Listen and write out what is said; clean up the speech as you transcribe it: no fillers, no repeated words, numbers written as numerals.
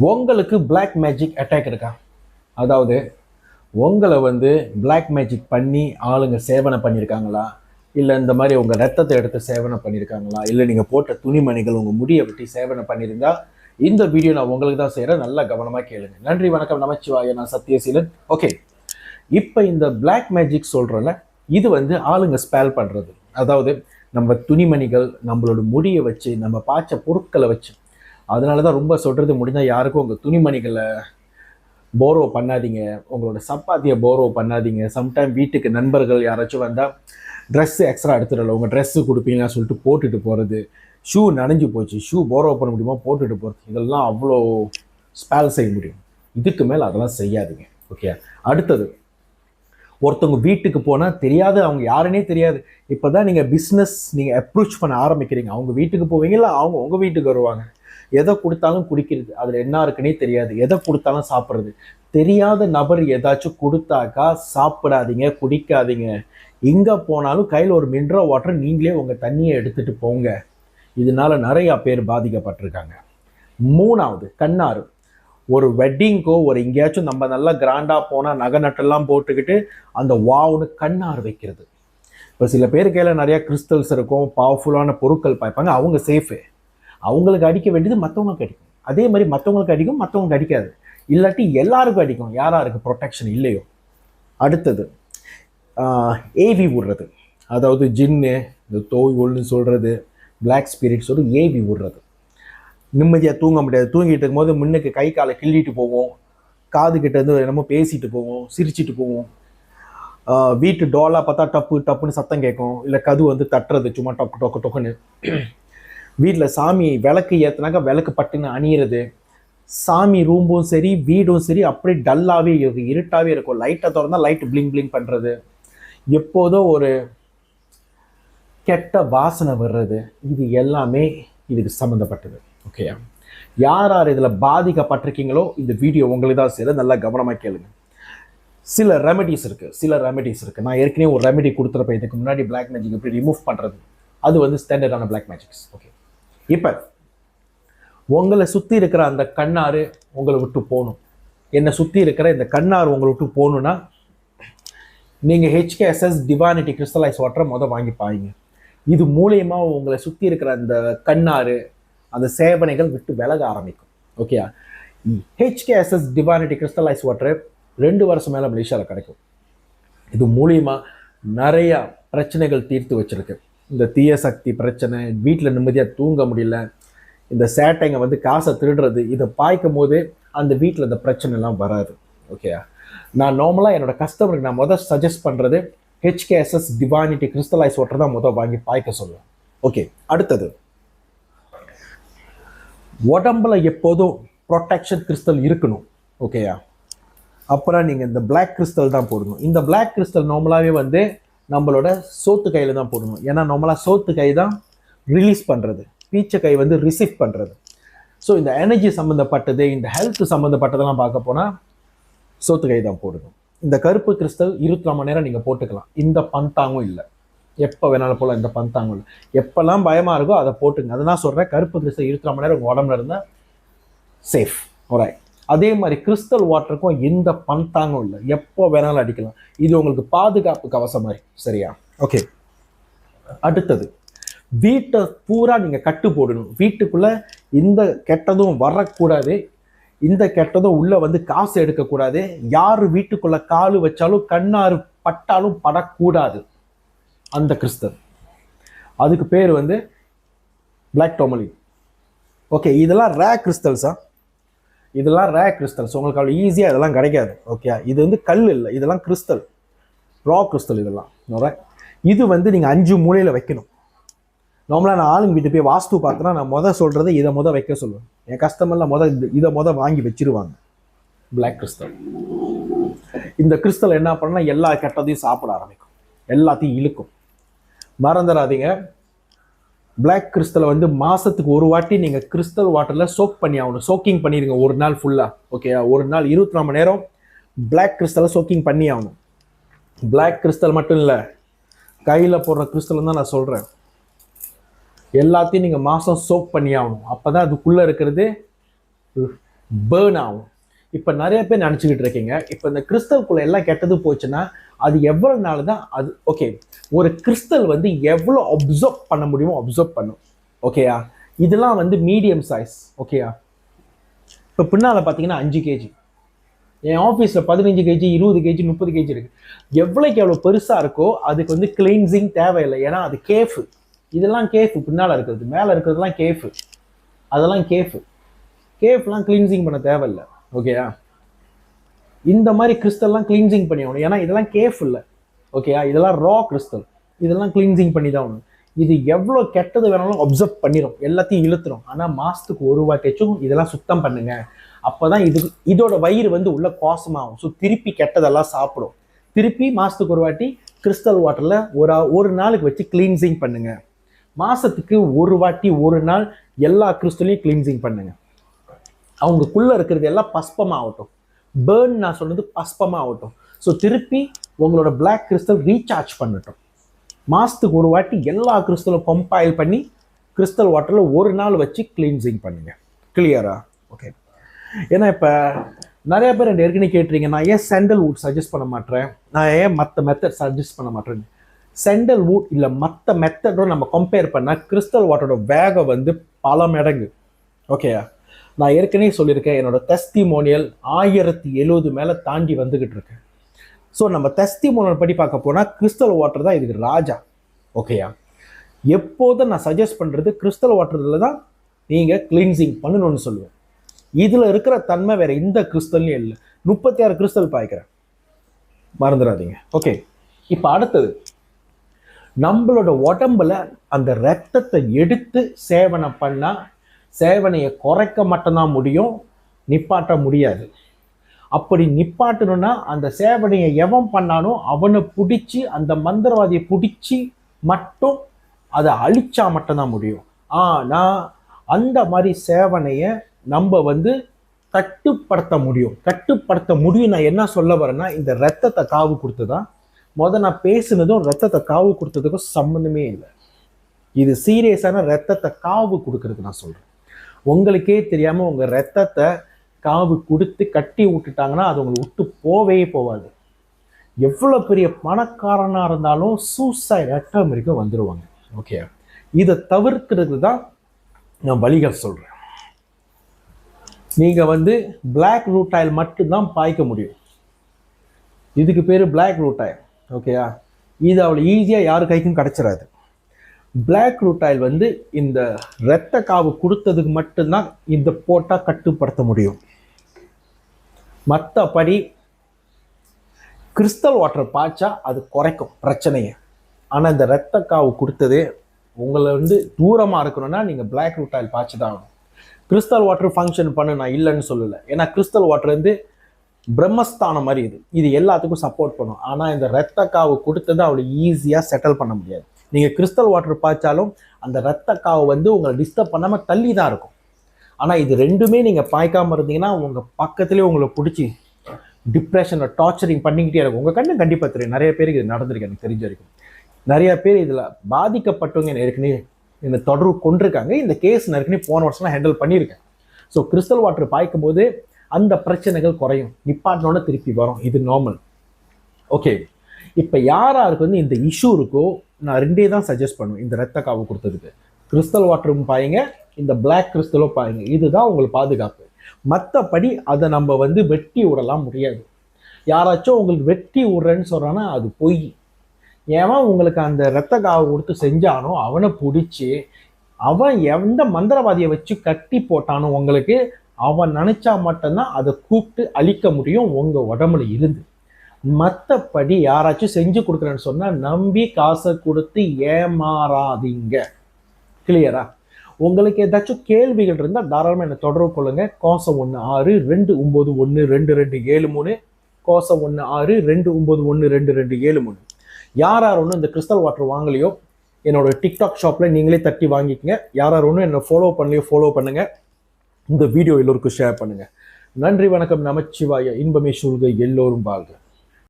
உங்களுக்கு black magic attack இருக்கா? அதாவது உங்களை வந்து பிளாக் மேஜிக் பண்ணி ஆளுங்க சேவனை பண்ணியிருக்காங்களா? இல்லை இந்த மாதிரி உங்கள் ரத்தத்தை எடுத்து சேவனை பண்ணியிருக்காங்களா? இல்லை நீங்கள் போட்ட துணிமணிகள் உங்கள் முடியை வெட்டி சேவனை பண்ணியிருந்தா இந்த வீடியோ நான் உங்களுக்கு தான் செய்கிறேன். நல்லா கவனமாக கேளுங்க. நன்றி, வணக்கம், நமச்சிவாய. நான் சத்யசீலன். ஓகே, இப்போ இந்த பிளாக் மேஜிக் சொல்கிறோம்ல, இது வந்து ஆளுங்க ஸ்பேல் பண்ணுறது. அதாவது நம்ம துணிமணிகள், நம்மளோட முடியை வச்சு, நம்ம பாய்ச்ச பொருட்களை வச்சு. அதனால தான் ரொம்ப சொல்கிறது முடிஞ்சால் யாருக்கும் உங்கள் துணிமணிகளை போரோ பண்ணாதீங்க, உங்களோட சப்பாத்தியை போரோ பண்ணாதீங்க. சம்டைம் வீட்டுக்கு நண்பர்கள் யாராச்சும் வந்தால் ட்ரெஸ்ஸு எக்ஸ்ட்ரா எடுத்துடல, உங்கள் ட்ரெஸ்ஸு கொடுப்பீங்கன்னு சொல்லிட்டு போட்டுட்டு போகிறது. ஷூ நனைஞ்சு போச்சு, ஷூ போரோ பண்ண முடியுமா, போட்டுட்டு போகிறது. இதெல்லாம் அவ்வளோ ஸ்பேல் செய்ய முடியும். இதுக்கு மேலே அதெல்லாம் செய்யாதீங்க. ஓகே, அடுத்தது, ஒருத்தவங்க வீட்டுக்கு போனால் தெரியாது, அவங்க யாருன்னே தெரியாது. இப்போ தான் நீங்கள் பிஸ்னஸ் நீங்கள் அப்ரோச் பண்ண ஆரம்பிக்கிறீங்க. அவங்க வீட்டுக்கு போவீங்களா, அவங்க உங்கள் வீட்டுக்கு வருவாங்க. எதை கொடுத்தாலும் குடிக்கிறது, அதில் என்ன இருக்குன்னே தெரியாது. எதை கொடுத்தாலும் சாப்பிட்றது. தெரியாத நபர் ஏதாச்சும் கொடுத்தாக்கா சாப்பிடாதீங்க, குடிக்காதீங்க. எங்கே போனாலும் கையில் ஒரு மினரல் வாட்டர் நீங்களே உங்கள் தண்ணியை எடுத்துகிட்டு போங்க. இதனால நிறையா பேர் பாதிக்கப்பட்டிருக்காங்க. மூணாவது, கண்ணாறு. ஒரு வெட்டிங்கோ ஒரு எங்கேயாச்சும் நம்ம நல்லா கிராண்டாக போனால் நகை நட்டெல்லாம் போட்டுக்கிட்டு அந்த வாவுன்னு கண்ணாறு வைக்கிறது. இப்போ சில பேர் கையில் நிறையா கிறிஸ்டல்ஸ் இருக்கும், பவர்ஃபுல்லான பொருட்கள் பாய்ப்பாங்க. அவங்க சேஃபு, அவங்களுக்கு அடிக்க வேண்டியது மற்றவங்களுக்கு அடிக்கும். அதே மாதிரி மற்றவங்களுக்கு அடிக்கும், மற்றவங்களுக்கு அடிக்காது. இல்லாட்டி எல்லாருக்கும் அடிக்கும், யாராருக்கு ப்ரொடெக்ஷன் இல்லையோ. அடுத்தது, ஏவி விடுறது. அதாவது ஜின்னு, இந்த தோய் ஒல்னு சொல்கிறது, பிளாக் ஸ்பிரிட்ஸோடு ஏவி விடுறது. நிம்மதியாக தூங்க முடியாது. தூங்கிட்டு இருக்கும்போது முன்னுக்கு கை காலை கிள்ளிட்டு போவோம், காது கிட்ட இருந்து என்னமோ பேசிட்டு போவோம், சிரிச்சிட்டு போவோம். வீட்டு டோலாக பார்த்தா டப்பு டப்புன்னு சத்தம் கேட்கும். இல்லை கது வந்து தட்டுறது சும்மா டொக்கு டொக்கு டொக்குன்னு. வீட்டில் சாமி விளக்கு ஏற்றுனாக்கா விளக்கு பட்டுன்னு அணியிறது. சாமி ரூமும் சரி வீடும் சரி அப்படியே டல்லாகவே இருக்கும், இருட்டாகவே இருக்கும். லைட்டை திறந்தா லைட்டு பிளிங் பிளிங் பண்ணுறது. எப்போதோ ஒரு கெட்ட வாசனை வர்றது. இது எல்லாமே இதுக்கு சம்மந்தப்பட்டது. ஓகே, யார் யார் இதில் பாதிக்கப்பட்டிருக்கீங்களோ இந்த வீடியோ உங்களுக்கு தான் சரி, நல்லா கவனமாக கேளுங்க. சில ரெமெடிஸ் இருக்குது. நான் ஏற்கனவே ஒரு ரெமெடி கொடுத்துருப்பேன் இதுக்கு முன்னாடி, பிளாக் மேஜிக் எப்படி ரிமூவ் பண்ணுறது. அது வந்து ஸ்டாண்டர்டான பிளாக் மேஜிக்ஸ். ஓகே, இப்போ உங்களை சுற்றி இருக்கிற அந்த கண்ணாறு உங்களை விட்டு போகணும். என்னை சுற்றி இருக்கிற இந்த கண்ணாறு உங்களை விட்டு போகணுன்னா நீங்கள் HKSS டிவைனிட்டி கிறிஸ்டலைஸ் வாட்டரை வாங்கி பாருங்க. இது மூலியமாக உங்களை சுற்றி இருக்கிற அந்த கண்ணாறு, அந்த சேவனைகள் விட்டு விலக ஆரம்பிக்கும். Okay, HKSS divinity crystallise water 2 வருஷம் மேலே மலேசியாவில் கிடைக்கும். இது மூலியமாக நிறையா பிரச்சனைகள் தீர்த்து வச்சிருக்கு. இந்த தீய சக்தி பிரச்சனை, வீட்டில் நிம்மதியாக தூங்க முடியல, இந்த சேட்டைங்க வந்து காசை திருடுறது, இதை பாய்க்கும் போது அந்த வீட்டில் இந்த பிரச்சனைலாம் வராது. ஓகே, நான் நார்மலாக என்னோட கஸ்டமருக்கு நான் சஜஸ்ட் பண்ணுறது HKSS டிவைனிட்டி கிறிஸ்டலைஸ் வாட்டர் தான் வாங்கி பாய்க்க சொல்லுவேன். ஓகே, அடுத்தது, உடம்புல எப்போதும் ப்ரொடெக்ஷன் கிறிஸ்டல் இருக்கணும். ஓகேயா, அப்புறம் நீங்கள் இந்த பிளாக் கிறிஸ்டல் தான் போடணும். இந்த பிளாக் கிறிஸ்டல் நார்மலாகவே வந்து நம்மளோட சோத்து கையில் தான் போடணும். ஏன்னா நார்மலாக சோத்து கை தான் ரிலீஸ் பண்ணுறது, பீச்சை கை வந்து ரிசீவ் பண்ணுறது. ஸோ இந்த எனர்ஜி சம்மந்தப்பட்டது, இந்த ஹெல்த் சம்மந்தப்பட்டதெல்லாம் பார்க்க போனால் சோத்து கை தான் போடணும். இந்த கருப்பு கிறிஸ்டல் 24 மணி நேரம் நீங்கள் போட்டுக்கலாம். இந்த பந்தாங்கும் இல்லை, எப்போ வேணாலும் போல. இந்த பந்தாங்கும் இல்லை, எப்போல்லாம் பயமாக இருக்கோ அதை போட்டுங்க. அதை நான் சொல்கிறேன், கருப்பு கிறிஸ்டல் 24 மணி நேரம் உங்கள் உடம்புல இருந்தால் சேஃப். ஓராய், அதே மாதிரி கிறிஸ்டல் வாட்டருக்கும் எந்த பந்தாங்கும் இல்லை, எப்போ வேணாலும் அடிக்கலாம். இது உங்களுக்கு பாதுகாப்பு கவசம் மாதிரி. சரியா? ஓகே, அடுத்தது, வீட்டை பூரா நீங்கள் கட்டு போடணும். வீட்டுக்குள்ளே இந்த கெட்டதும் வரக்கூடாது, இந்த கெட்டதும் உள்ளே வந்து காசு எடுக்கக்கூடாது. யார் வீட்டுக்குள்ளே காலு வச்சாலும் கண்ணாறு பட்டாலும் படக்கூடாது அந்த கிறிஸ்டல். அதுக்கு பேர் வந்து பிளாக் டோர்மலின். ஓகே, இதெல்லாம் ரே கிறிஸ்டல்ஸா, இதெல்லாம் ரே கிறிஸ்டல்ஸ். உங்களுக்கு அவ்வளோ ஈஸியாக இதெல்லாம் கிடைக்காது. ஓகே, இது வந்து கல் இல்லை, இதெல்லாம் கிறிஸ்டல், ரா கிறிஸ்டல் இதெல்லாம். இது வந்து நீங்கள் 5 மூலையில் வைக்கணும். நார்மலாக நான் ஆளுங்க வீட்டு போய் வாஸ்து பார்த்தோன்னா நான் சொல்கிறது இதை வைக்க சொல்லுவேன். என் கஸ்டமர்லாம் இதை வாங்கி வச்சிருவாங்க. Black crystal. இந்த கிறிஸ்டல் என்ன பண்ணால் எல்லா கெட்டதையும் சாப்பிட ஆரம்பிக்கும், எல்லாத்தையும் இழுக்கும். மறந்துடாதீங்க, பிளாக் கிறிஸ்டலை வந்து மாதத்துக்கு ஒரு வாட்டி நீங்கள் கிறிஸ்டல் வாட்டரில் சோக் பண்ணி ஆகணும். சோக்கிங் பண்ணிடுங்க ஒரு நாள் ஃபுல்லாக. ஓகே, ஒரு நாள் 24 மணி நேரம் பிளாக் கிறிஸ்டலை சோக்கிங் பண்ணி ஆகணும். பிளாக் கிறிஸ்டல் மட்டும் இல்லை, கையில் போடுற கிறிஸ்டல் தான் நான் சொல்கிறேன். எல்லாத்தையும் நீங்கள் மாதம் சோக் பண்ணி ஆகணும். அப்போ தான் அதுக்குள்ளே இருக்கிறது பேர்ன் ஆகும். இப்போ நிறைய பேர் நினச்சிக்கிட்டு இருக்கீங்க, இப்போ இந்த கிறிஸ்டல்குள்ளே எல்லாம் கெட்டது போச்சுன்னா அது எவ்வளோ நாள் தான் அது ஓகே. ஒரு கிறிஸ்டல் வந்து எவ்வளோ அப்சர்வ் பண்ண முடியுமோ அப்சர்வ் பண்ணும். ஓகேயா? இதெல்லாம் வந்து மீடியம் சைஸ். ஓகேயா? இப்போ பின்னால் பார்த்தீங்கன்னா 5 கேஜி, என் ஆஃபீஸில் 15 கேஜி, 20 கேஜி, 30 கேஜி இருக்குது. எவ்வளோக்கு எவ்வளோ பெருசாக இருக்கோ அதுக்கு வந்து கிளீன்சிங் தேவையில்லை. ஏன்னா அது கேஃபு. இதெல்லாம் கேஃபு பின்னால் இருக்கிறது, மேலே இருக்கிறதுலாம் கேஃபு. அதெல்லாம் கேஃப்லாம் கிளீன்சிங் பண்ண தேவையில்லை. ஓகேயா? இந்த மாதிரி கிறிஸ்டல்லாம் கிளீன்சிங் பண்ணி ஆகணும். ஏன்னா இதெல்லாம் கேஃப் இல்லை. ஓகேயா? இதெல்லாம் ரா கிறிஸ்டல். இதெல்லாம் கிளீன்சிங் பண்ணி தான் ஆகணும். இது எவ்வளோ கெட்டது வேணாலும் அப்சர்வ் பண்ணிடும், எல்லாத்தையும் இழுத்துரும். ஆனால் மாதத்துக்கு ஒரு வாட்டிச்சும் இதெல்லாம் சுத்தம் பண்ணுங்க. அப்போ தான் இதோட வயிறு வந்து உள்ள கோசமாகும். ஸோ திருப்பி கெட்டதெல்லாம் சாப்பிடும். திருப்பி மாதத்துக்கு ஒரு வாட்டி கிறிஸ்டல் வாட்டரில் ஒரு நாளுக்கு வச்சு கிளீன்சிங் பண்ணுங்க. மாதத்துக்கு ஒரு வாட்டி ஒரு நாள் எல்லா கிறிஸ்டலையும் கிளீன்சிங் பண்ணுங்க. அவங்களுக்குள்ளே இருக்கிறது எல்லாம் பஸ்பமாகட்டும். பேர்ன் நான் சொன்னது பஸ்பமாகட்டும். ஸோ திருப்பி உங்களோட பிளாக் கிறிஸ்டல் ரீசார்ஜ் பண்ணட்டும். மாதத்துக்கு ஒரு வாட்டி எல்லா கிறிஸ்டலும் கம்பைல் பண்ணி கிறிஸ்டல் வாட்டரில் ஒரு நாள் வச்சு கிளீன்சிங் பண்ணுங்க. கிளியரா? ஓகே. ஏன்னா இப்போ நிறைய பேர் என் ஏற்கனவே கேட்டுறீங்க, நான் ஏன் சாண்டல்வுட் சஜஸ்ட் பண்ண மாட்டேன், நான் ஏன் மற்ற மெத்தட் சஜஸ்ட் பண்ண மாட்டேன். சாண்டல்வுட் இல்லை மற்ற மெத்தடோட நம்ம கம்பேர் பண்ணால் கிறிஸ்டல் வாட்டரோட வேகம் வந்து பல மடங்கு. ஓகேயா? நான் ஏற்கனவே சொல்லியிருக்கேன், என்னோட டெஸ்டிமோனியல் 1070 மேலே தாண்டி வந்துக்கிட்டு இருக்கேன். ஸோ நம்ம டெஸ்டிமோனியல் படி பார்க்க போனால் கிறிஸ்டல் வாட்டர் தான் இதுக்கு ராஜா. ஓகேயா? எப்போதும் நான் சஜஸ்ட் பண்ணுறது கிறிஸ்டல் வாட்டரில் தான் நீங்கள் கிளீன்சிங் பண்ணணும்னு சொல்லுவேன். இதில் இருக்கிற தன்மை வேறு எந்த கிறிஸ்டல்லையும் இல்லை. 36 கிறிஸ்டல் பாய்க்கிறேன், மறந்துடாதீங்க. ஓகே. இப்போ அடுத்தது, நம்மளோட உடம்புல அந்த ரத்தத்தை எடுத்து சேவனை பண்ணால் சேவனையை குறைக்க மட்டும்தான் முடியும், நிப்பாட்ட முடியாது. அப்படி நிப்பாட்டணும்னா அந்த சேவனையை எவன் பண்ணானோ அவனை பிடிச்சி, அந்த மந்திரவாதியை பிடிச்சி மட்டும் அதை அழிச்சா மட்டும்தான் முடியும். ஆனால் அந்த மாதிரி சேவனையை நம்ம வந்து கட்டுப்படுத்த முடியும். நான் என்ன சொல்ல வரேன்னா, இந்த ரத்தத்தை காவு கொடுத்துதான் நான் பேசுனதும் ரத்தத்தை காவு கொடுத்ததுக்கும் சம்மந்தமே இல்லை. இது சீரியஸான ரத்தத்தை காவு கொடுக்கறது நான் சொல்றேன். உங்களுக்கே தெரியாம உங்க ரத்தத்தை காவு கொடுத்து கட்டி விட்டுட்டாங்கன்னா அது உங்களை விட்டு போவே போவாது. எவ்வளவு பெரிய பணக்காரனா இருந்தாலும் சூசைட் அட்டம் வரைக்கும் வந்துருவாங்க. ஓகே. இதை தவிர்க்கிறது தான் நான் வழிகள் சொல்றேன். நீங்க வந்து பிளாக் ரூட் ஆயில் மட்டும்தான் பாய்க்க முடியும். இதுக்கு பேரு பிளாக் ரூட் ஆயில். ஓகேயா? இது அவ்வளோ ஈஸியாக யாரு கைக்கும் கிடைச்சிடாது. பிளாக் ரூட் ஆயில் வந்து இந்த இரத்த காவு கொடுத்ததுக்கு மட்டும்தான் இந்த போட்டால் கட்டுப்படுத்த முடியும். மற்றபடி கிறிஸ்டல் வாட்டர் பாய்ச்சா அது குறைக்கும் பிரச்சனையை. ஆனால் இந்த இரத்த காவு கொடுத்தது உங்களை வந்து தூரமாக இருக்கணும்னா நீங்கள் பிளாக் ரூட் ஆயில் பாய்ச்சி தான் ஆகணும். கிறிஸ்டல் வாட்டர் ஃபங்க்ஷன் பண்ண நான் இல்லைன்னு சொல்லலை. ஏன்னா கிறிஸ்டல் வாட்டர் வந்து பிரம்மஸ்தானம் மாதிரி இது எல்லாத்துக்கும் சப்போர்ட் பண்ணும். ஆனால் இந்த இரத்த காவு கொடுத்தது அவ்வளோ ஈஸியாக செட்டில் பண்ண முடியாது. நீங்கள் கிறிஸ்டல் வாட்டர் பாய்ச்சாலும் அந்த இரத்த காவு வந்து உங்களை டிஸ்டர்ப் பண்ணாமல் தள்ளி தான் இருக்கும். ஆனால் இது ரெண்டுமே நீங்கள் பாய்க்காமல் இருந்தீங்கன்னா உங்கள் பக்கத்துலேயே உங்களை பிடிச்சி டிப்ரெஷனை டார்ச்சரிங் பண்ணிக்கிட்டே இருக்கும். உங்கள் கண்ணு கண்டிப்பாக தெரியும். நிறைய பேருக்கு இது நடந்திருக்கு, எனக்கு தெரிஞ்ச வரைக்கும். நிறைய பேர் இதில் பாதிக்கப்பட்டவங்க ஏற்கனவே என்னை தொடர்பு கொண்டிருக்காங்க. இந்த கேஸ் நான் ஏற்கனவே போன வருஷம் ஹேண்டில் பண்ணியிருக்கேன். ஸோ கிறிஸ்டல் வாட்டர் பாய்க்கும் போது அந்த பிரச்சனைகள் குறையும், நிப்பாட்டினோட திருப்பி வரும். இது நார்மல். ஓகே. இப்போ யாருக்கு வந்து இந்த இஷ்யூ இருக்கோ நான் ரெண்டே தான் சஜஸ்ட் பண்ணுவேன். இந்த ரத்த காவு கொடுத்ததுக்கு கிறிஸ்டல் வாட்டரும் பாயுங்க, இந்த பிளாக் கிறிஸ்டலும் பாயுங்க. இதுதான் உங்களுக்கு பாதுகாப்பு. மற்றபடி அதை நம்ம வந்து வெட்டி விடலாம் முடியாது. யாராச்சும் உங்களுக்கு வெட்டி விடுறேன்னு சொல்கிறான்னா அது பொய். ஏன்னா உங்களுக்கு அந்த ரத்த காவு கொடுத்து செஞ்சானோ அவனை பிடிச்சி அவன் எந்த மந்திரவாதியை வச்சு கட்டி போட்டானோ உங்களுக்கு, அவன் நினைச்சா மட்டும்தான் அதை கூப்பிட்டு அழிக்க முடியும் உங்கள் உடம்புல இருந்து. மற்றபடி யாராச்சும் செஞ்சு கொடுக்குறேன்னு சொன்னால் நம்பி காசை கொடுத்து ஏமாறாதீங்க. கிளியரா? உங்களுக்கு ஏதாச்சும் கேள்விகள் இருந்தால் தாராளமாக என்னை தொடர்பு கொள்ளுங்க. கோசம் 1629122273, கோசம் 1629122273. யார் ஒன்றும் இந்த கிறிஸ்டல் வாட்டர் வாங்கலையோ என்னோட டிக்டாக் ஷாப்பில் நீங்களே தட்டி வாங்கிக்கங்க. யார் ஒன்றும் என்னை ஃபாலோ பண்ணலையோ ஃபாலோ பண்ணுங்கள். இந்த வீடியோ எல்லோருக்கும் ஷேர் பண்ணுங்கள். நன்றி, வணக்கம், நமச்சிவாய. இன்பமே சூழ்க, எல்லோரும் வாழ்க.